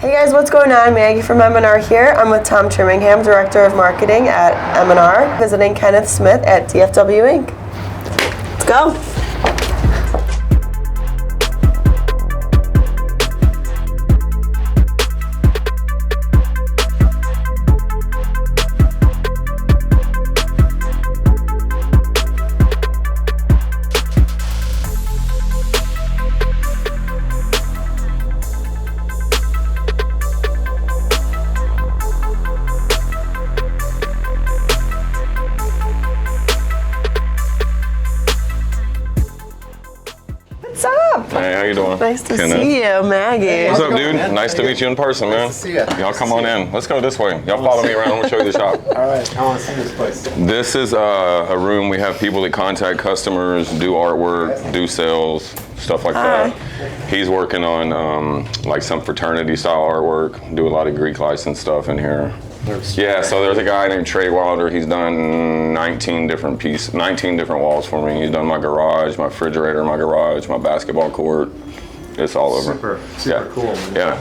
Hey guys, what's going on? Maggie from M&R here. I'm with Tom Trimmingham, Director of Marketing at M&R, visiting Kenneth Smith at DFW Inc. Let's go. What's up? Hey, how you doing? Nice to see you, Maggie. What's up, dude? Nice to meet you in person, man. Nice to see you. Y'all come on in. Let's go this way. Y'all follow me around. I'm gonna show you the shop. All right, I want to see this place. This is a room we have people that contact customers, do artwork, do sales, stuff like that. He's working on like some fraternity style artwork. Do a lot of Greek license stuff in here. Yeah, so there's a guy named Trey Wilder. He's done 19 different walls for me. He's done my garage, my refrigerator, my garage, my basketball court. It's all over. Super cool. Man. Yeah.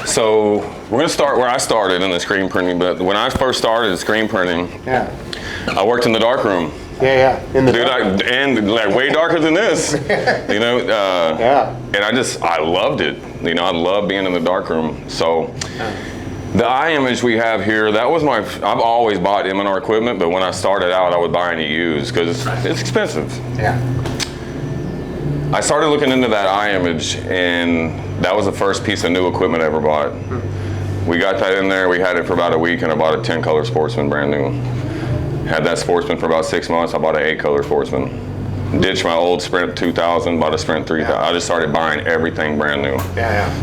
So we're gonna start where I started in the screen printing. But when I first started in screen printing, I worked in the dark room. Yeah. In the and like way darker than this, you know. And I loved it. You know, I love being in the dark room. So. The eye image we have here, that was I've always bought M&R equipment, but when I started out, I would buy any used because it's expensive. Yeah. I started looking into that eye image, and that was the first piece of new equipment I ever bought. We got that in there, we had it for about a week, and I bought a 10-color Sportsman brand new. Had that Sportsman for about 6 months, I bought an 8-color Sportsman. Ditched my old Sprint 2000, bought a Sprint 3000. I just started buying everything brand new.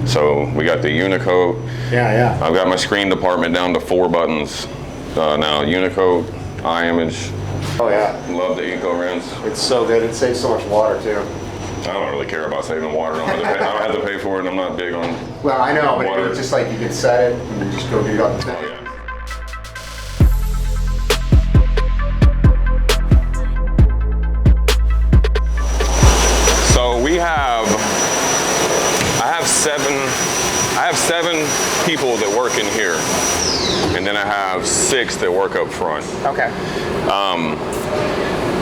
So we got the Unicoat. I've got my screen department down to 4 buttons now. Unicoat, eye image. Oh yeah. Love the Eco Rinse. It's so good. It saves so much water too. I don't really care about saving water. I don't have to pay for it, and I'm not big on. Well, I know, but water. it's just like you can set it and you just go do your thing. Oh, yeah. I have seven people that work in here, and then I have 6 that work up front. Okay.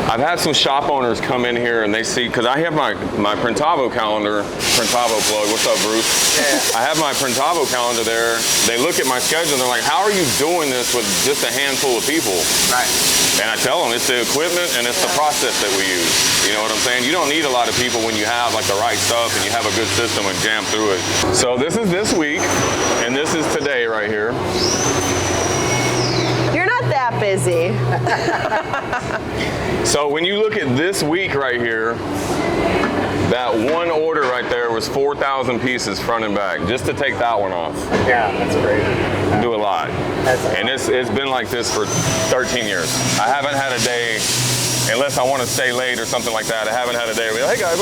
I've had some shop owners come in here and they see, because I have my Printavo calendar, Printavo plug, what's up, Bruce? Yeah. I have my Printavo calendar there. They look at my schedule and they're like, how are you doing this with just a handful of people? Right. And I tell them it's the equipment and it's the process that we use. You know what I'm saying? You don't need a lot of people when you have like the right stuff and you have a good system and jam through it. So this is this week, and this is today right here. You're not that busy. So when you look at this week right here, that one order right there was 4,000 pieces front and back, just to take that one off. Yeah, that's great. Do a lot. And it's been like this for 13 years. I haven't had a day, unless I want to stay late or something like that, I haven't had a day where we're like, hey guys,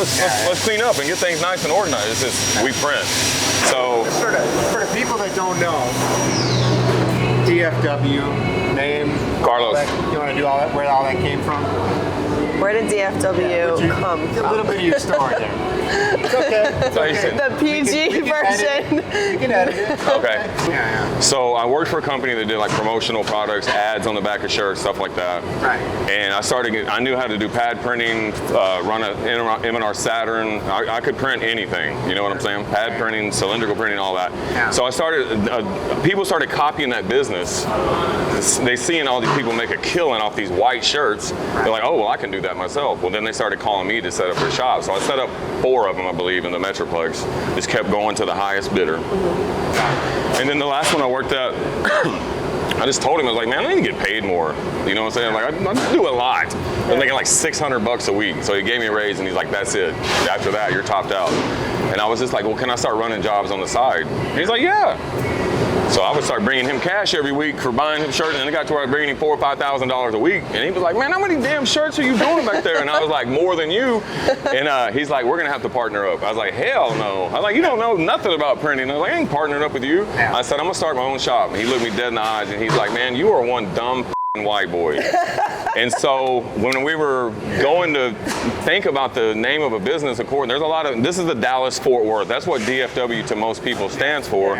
let's clean up and get things nice and organized. It's just, we print. So for the people that don't know, DFW, name, Carlos. You want to do all that, where all that came from? Where did DFW come from? A little bit of your story there. It's okay. It's okay. The PG version. You can edit it. Okay. Yeah. So I worked for a company that did like promotional products, ads on the back of shirts, stuff like that. Right. And I knew how to do pad printing, run an M&R Saturn. I could print anything, you know what I'm saying? Pad printing, cylindrical printing, all that. Yeah. So I started, people started copying that business. They seeing all these people make a killing off these white shirts. They're like, oh, well, I can do that myself. Well, then they started calling me to set up their shop. So I set up 4 of them, I believe, in the Metroplex. Just kept going to the highest bidder. And then the last one I worked at, I just told him, I was like, man, I need to get paid more. You know what I'm saying? Like, I do a lot. I'm making like $600 a week. So he gave me a raise and he's like, that's it. After that, you're topped out. And I was just like, well, can I start running jobs on the side? And he's like, yeah. So I would start bringing him cash every week for buying him shirts, and it got to where I was bringing him $4,000 or $5,000 a week. And he was like, man, how many damn shirts are you doing back there? And I was like, more than you. And he's like, we're gonna have to partner up. I was like, hell no. I was like, you don't know nothing about printing. I was like, I ain't partnering up with you. I said, I'm gonna start my own shop. And he looked me dead in the eyes and he's like, man, you are one dumb white boy. And so when we were going to think about the name of a business, of course, there's a lot of, this is the Dallas-Fort Worth. That's what DFW to most people stands for.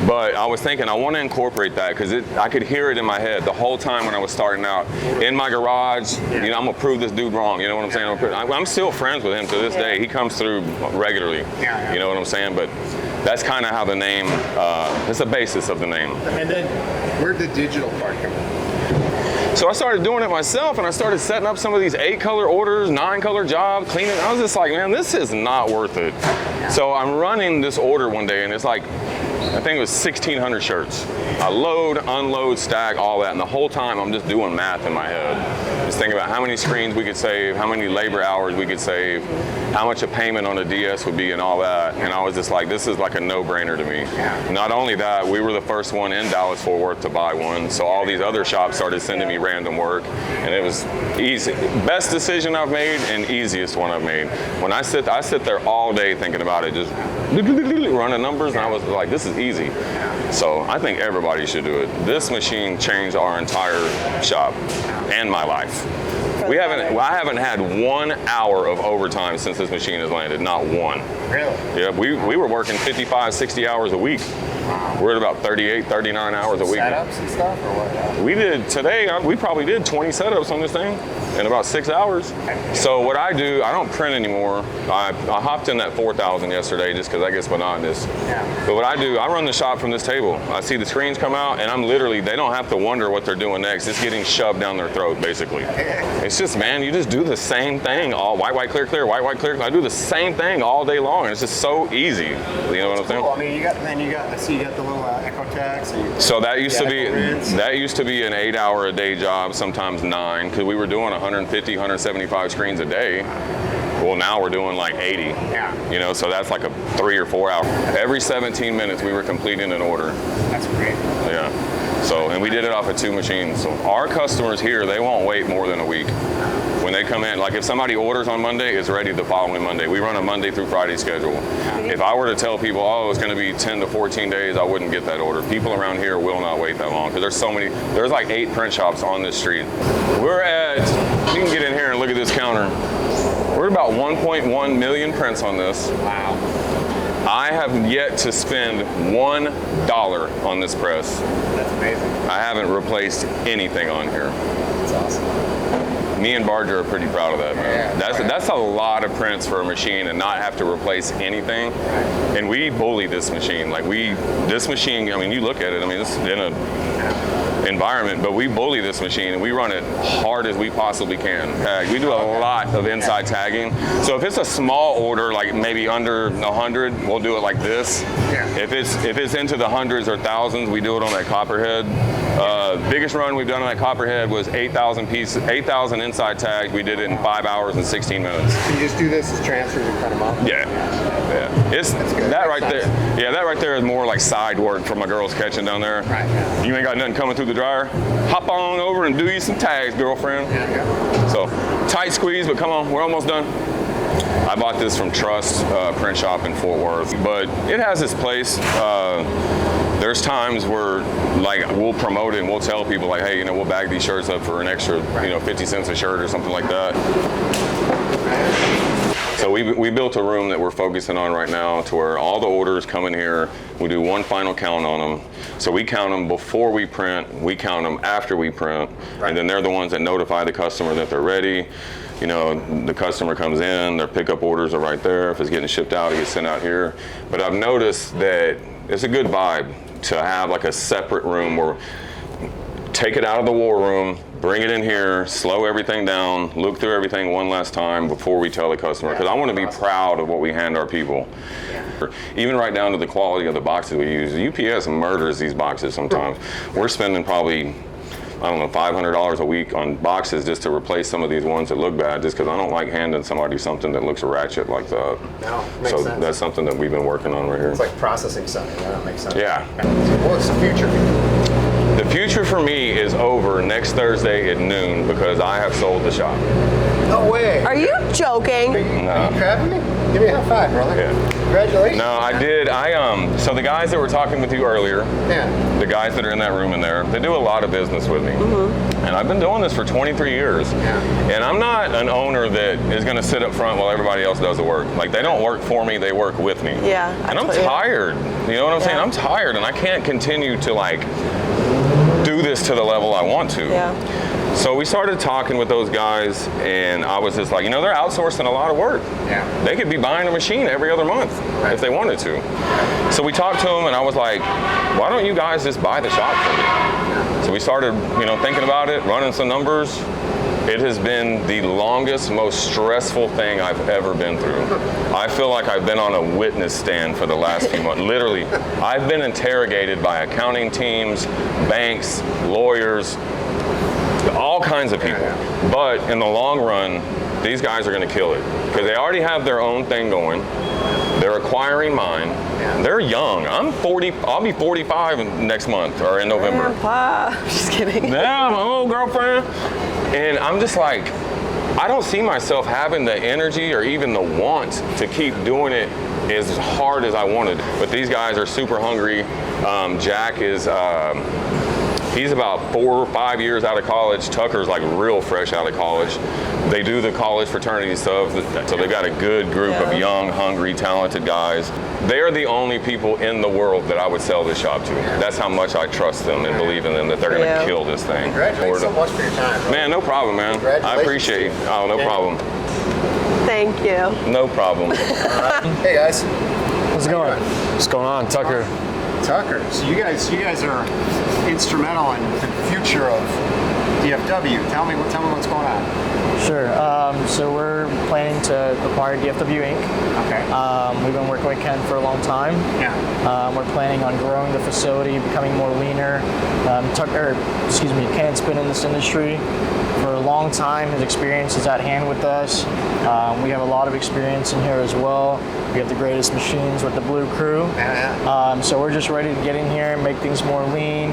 But I was thinking, I want to incorporate that because I could hear it in my head the whole time when I was starting out. In my garage, you know, I'm going to prove this dude wrong. You know what I'm saying? I'm still friends with him to this day. He comes through regularly. You know what I'm saying? But that's kind of how the name, it's the basis of the name. And then where'd the digital part come in? So I started doing it myself, and I started setting up some of these 8-color orders, 9-color jobs, cleaning. I was just like, man, this is not worth it. So I'm running this order one day, and it's like, I think it was 1,600 shirts. I load, unload, stack, all that, and the whole time I'm just doing math in my head. Just thinking about how many screens we could save, how many labor hours we could save, how much a payment on a DS would be and all that. And I was just like, this is like a no-brainer to me. Not only that, we were the first one in Dallas-Fort Worth to buy one, so all these other shops started sending me random work, and it was easy. Best decision I've made and easiest one I've made. When I sit there all day thinking about it, just running numbers, and I was like, this is easy. So I think everybody should do it. This machine changed our entire shop and my life. I haven't had 1 hour of overtime since this machine has landed, not one. Really? Yeah, we were working 55, 60 hours a week. We're at about 38, 39 hours a week. Setups and stuff, or what? We probably did 20 setups on this thing in about 6 hours. So what I do, I don't print anymore. I hopped in that 4,000 yesterday just because that gets monotonous. But what I do, I run the shop from this table. I see the screens come out, and they don't have to wonder what they're doing next. It's getting shoved down their throat, basically. It's just, man, you just do the same thing all white, white, clear, clear, white, white, clear. I do the same thing all day long, and it's just so easy. You know what I'm saying? Cool. I mean, you got the little echo tags. So that used to be an 8-hour a day job, sometimes 9, because we were doing 150, 175 screens a day. Well, now we're doing like 80. You know, so that's like a 3 or 4 hour. Every 17 minutes we were completing an order. That's great. Yeah. So, and we did it off of 2 machines. So our customers here, they won't wait more than a week. When they come in, like if somebody orders on Monday, it's ready the following Monday. We run a Monday through Friday schedule. If I were to tell people, oh, it's going to be 10 to 14 days, I wouldn't get that order. People around here will not wait that long because there's like 8 print shops on this street. You can get in here and look at this counter. We're at about 1.1 million prints on this. Wow. I have yet to spend $1 on this press. That's amazing. I haven't replaced anything on here. That's awesome. Me and Barger are pretty proud of that, man. That's a lot of prints for a machine and not have to replace anything. And we bully this machine. This machine, I mean, you look at it, I mean, it's in a environment, but we bully this machine and we run it hard as we possibly can. We do a lot of inside tagging. So if it's a small order, like maybe under 100, we'll do it like this. If it's into the hundreds or thousands, we do it on that Copperhead. Biggest run we've done on that Copperhead was 8,000 pieces, 8,000 inside tags. We did it in 5 hours and 16 minutes. You just do this as transfers and cut them off? Yeah. It's that right there. Yeah, that right there is more like side work for my girls catching down there. Right. You ain't got nothing coming through the dryer. Hop on over and do you some tags, girlfriend. So tight squeeze, but come on, we're almost done. I bought this from Trust Print Shop in Fort Worth, but it has its place. There's times where we'll promote it and we'll tell people like, hey, we'll bag these shirts up for an extra, 50 cents a shirt or something like that. So we built a room that we're focusing on right now to where all the orders come in here. We do one final count on them. So we count them before we print, we count them after we print, and then they're the ones that notify the customer that they're ready. The customer comes in, their pickup orders are right there. If it's getting shipped out, it gets sent out here. But I've noticed that it's a good vibe to have like a separate room where take it out of the war room, bring it in here, slow everything down, look through everything one last time before we tell the customer, because I want to be proud of what we hand our people. Even right down to the quality of the boxes we use. UPS murders these boxes sometimes. We're spending probably, $500 a week on boxes just to replace some of these ones that look bad, just because I don't like handing somebody something that looks ratchet like that. No, makes sense. That's something that we've been working on right here. It's like processing something. That makes sense. Yeah. So what's the future? The future for me is over next Thursday at noon because I have sold the shop. No way. Are you joking? Are you crapping me? Give me a high five, brother. Yeah. Congratulations. No, I did. So the guys that were talking with you earlier, Yeah. the guys that are in that room in there, they do a lot of business with me. And I've been doing this for 23 years. Yeah. And I'm not an owner that is going to sit up front while everybody else does the work. Like, they don't work for me, they work with me. Yeah. And I'm tired. You know what I'm saying? Yeah. I'm tired, and I can't continue to, like, do this to the level I want to. Yeah. So we started talking with those guys, and I was just like, they're outsourcing a lot of work. Yeah. They could be buying a machine every other month if they wanted to. So we talked to them, and I was like, why don't you guys just buy the shop from me? So we started, thinking about it, running some numbers. It has been the longest, most stressful thing I've ever been through. I feel like I've been on a witness stand for the last few months. Literally, I've been interrogated by accounting teams, banks, lawyers, all kinds of people. But in the long run, these guys are going to kill it because they already have their own thing going. They're acquiring mine. They're young. I'm 40. I'll be 45 next month or in November. Grandpa. Just kidding. Yeah, my old girlfriend. And I'm just like, I don't see myself having the energy or even the want to keep doing it as hard as I wanted. But these guys are super hungry. Jack is, he's about 4 or 5 years out of college. Tucker's like real fresh out of college. They do the college fraternity stuff, so they've got a good group of young, hungry, talented guys. They're the only people in the world that I would sell this shop to. That's how much I trust them and believe in them, that they're going to kill this thing. Congratulations so much for your time. Bro. Man, no problem, man. I appreciate it. Oh, no problem. Thank you. No problem. Hey guys. How's it going? What's going on, Tucker? Tucker. So you guys are instrumental in the future of DFW. Tell me what's going on. Sure. So we're planning to acquire DFW Inc. Okay. We've been working with Ken for a long time. Yeah. We're planning on growing the facility, becoming more leaner. Ken's been in this industry for a long time. His experience is at hand with us. We have a lot of experience in here as well. We have the greatest machines with the Blue Crew. Yeah. So we're just ready to get in here, make things more lean,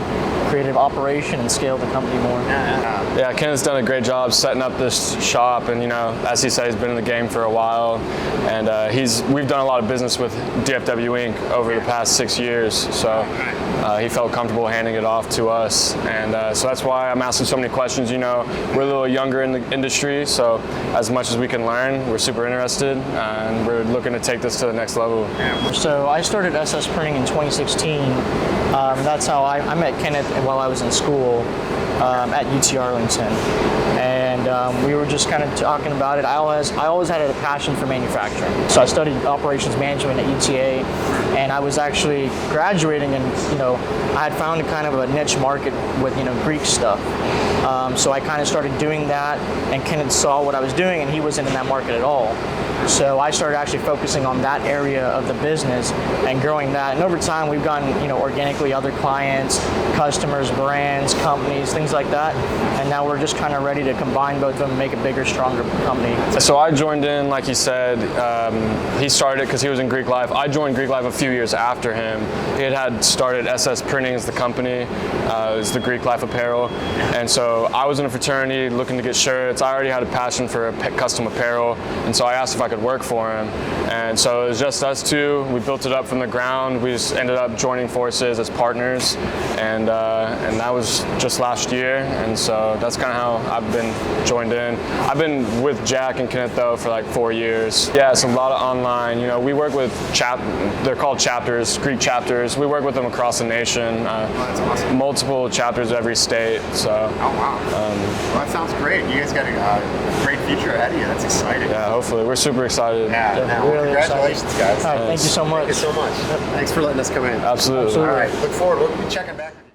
creative operation, and scale the company more. Yeah, Ken's done a great job setting up this shop, and as he said, he's been in the game for a while, and we've done a lot of business with DFW Inc. over the past 6 years, so he felt comfortable handing it off to us, and so that's why I'm asking so many questions. We're a little younger in the industry, so as much as we can learn, we're super interested, and we're looking to take this to the next level. So I started SS Printing in 2016. That's how I met Kenneth while I was in school at UT Arlington, and we were just kind of talking about it. I always had a passion for manufacturing, so I studied operations management at UTA, and I was actually graduating, and I had found a kind of a niche market with Greek stuff. So I kind of started doing that, and Kenneth saw what I was doing, and he wasn't in that market at all. So I started actually focusing on that area of the business and growing that. And over time, we've gotten, organically other clients, customers, brands, companies, things like that. And now we're just kind of ready to combine both of them and make a bigger, stronger company. So I joined in, like he said, he started because he was in Greek Life. I joined Greek Life a few years after him. He had started SS Printing as the company, it's the Greek Life apparel. And so I was in a fraternity looking to get shirts. I already had a passion for custom apparel. And so I asked if I could work for him. And so it was just us two. We built it up from the ground. We just ended up joining forces as partners. And that was just last year. And so that's kind of how I've been joined in. I've been with Jack and Kenneth though for like 4 years. Yeah, it's a lot of online. We work with they're called chapters, Greek chapters. We work with them across the nation. That's awesome. Multiple chapters every state. So. Oh wow. Well, that sounds great. You guys got a great future ahead of you. That's exciting. Yeah, hopefully. We're super excited. Yeah. Well, really congratulations, excited. guys. All right, thank you so much. Thank you so much. Thanks for letting us come in. Absolutely. All right. Look forward. We'll be checking back with you.